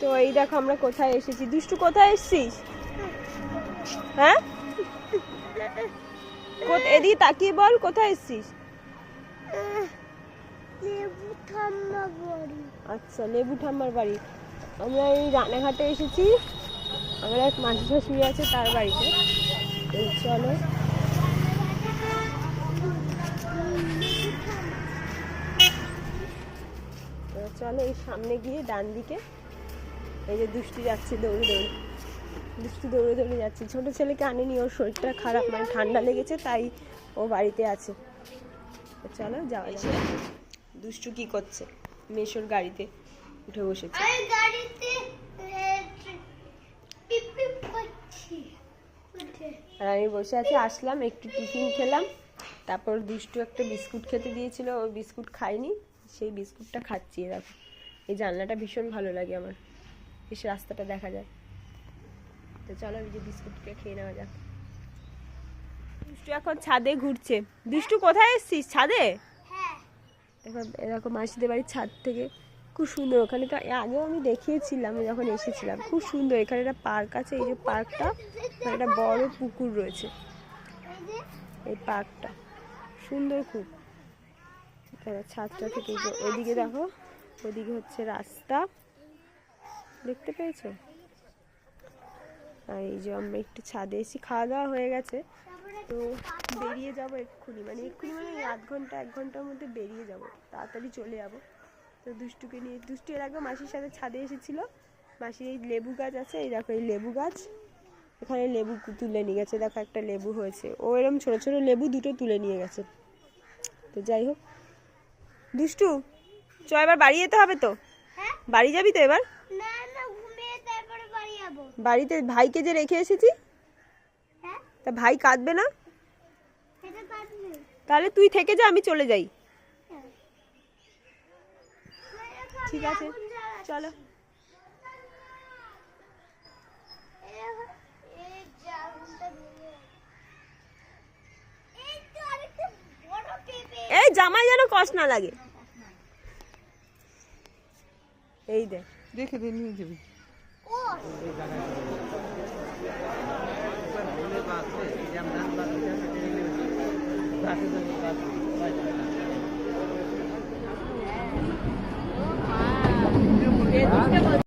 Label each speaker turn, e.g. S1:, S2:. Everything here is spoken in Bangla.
S1: তো এই দেখো আমরা কোথায় এসেছি। দুষ্টু কোথায় এসেছিস? হ্যাঁ, এদিকে তাকিয়ে বল কোথায় এসেছিস। আচ্ছা, লেবু ঠাম্মার বাড়ি। আমরা এই রানাঘাটে এসেছি, আমার এক মাসি শাশুড়ি আছে তার বাড়িতে। চলো চলো এই সামনে গিয়ে ডান দিকে এই যে দুষ্টু যাচ্ছে দৌড়ে দৌড়ে, দুষ্টু দৌড়ে দৌড়ে যাচ্ছে। ছোট ছেলেকে আনেনি, ওর শরীরটা খারাপ, মানে ঠান্ডা লেগেছে, তাই ও বাড়িতে আছে। চলো যাওয়া যাক। দুষ্টু কি করছে? মেশোর গাড়িতে উঠে বসেছে। আর আমি বসে আছি, আসলাম একটু টিফিন খেলাম, তারপর দুষ্টু একটা বিস্কুট খেতে দিয়েছিল, ওই বিস্কুট খাইনি, সেই বিস্কুটটা খাচ্ছি। দেখো এই জানলাটা ভীষণ ভালো লাগে আমার, বেশ রাস্তাটা দেখা যায়। তো চলো এই যে বিস্কুটটা খেয়ে নেওয়া যাক। দুষ্টু এখন ছাদে ঘুরছে। দুষ্টু কোথায় এসছিস? ছাদে? দেখো এরকম মাসিদের বাড়ির ছাদ থেকে খুব সুন্দর, ওখানে তো আগেও আমি দেখিয়েছিলাম যখন এসেছিলাম, খুব সুন্দর। এখানে একটা পার্ক আছে, এই যে পার্কটা, একটা বড় পুকুর রয়েছে, এই পার্কটা সুন্দর খুব। ছাদটা থেকে ওইদিকে দেখো, ওইদিকে হচ্ছে রাস্তা, দেখতে পেয়েছো? আর এই যে আমরা একটু ছাদে এসে খাওয়া দাওয়া হয়ে গেছে, তো বেরিয়ে যাবো এক্ষুনি, মানে আধ ঘন্টা 1 ঘন্টার মধ্যে বেরিয়ে যাব, তাড়াতাড়ি চলে যাব। তো দুষ্টুকে নিয়ে, দুষ্টু এর আগে মাসির সাথে ছাদে এসেছিল। মাসির এই লেবু গাছ আছে, এই দেখো এই লেবু গাছ, এখানে লেবু তুলে নিয়ে গেছে। দেখো একটা লেবু হয়েছে, ও এরকম ছোট ছোট লেবু দুটো তুলে নিয়ে গেছে। তো যাই হোক, দুষ্টু চ এবার বাড়ি যেতে হবে তো। বাড়ি যাবি তো এবার? বাড়িতে ভাইকে যে রেখে এসেছি, তা ভাই কাঁদবে না? তাহলে তুই থেকে যা, আমি চলে যাই। ঠিক আছে চলো। এই জামাই যেন কষ্ট না লাগে। এই দেখ,
S2: দেখে দিয়ে নিয়ে যাবি।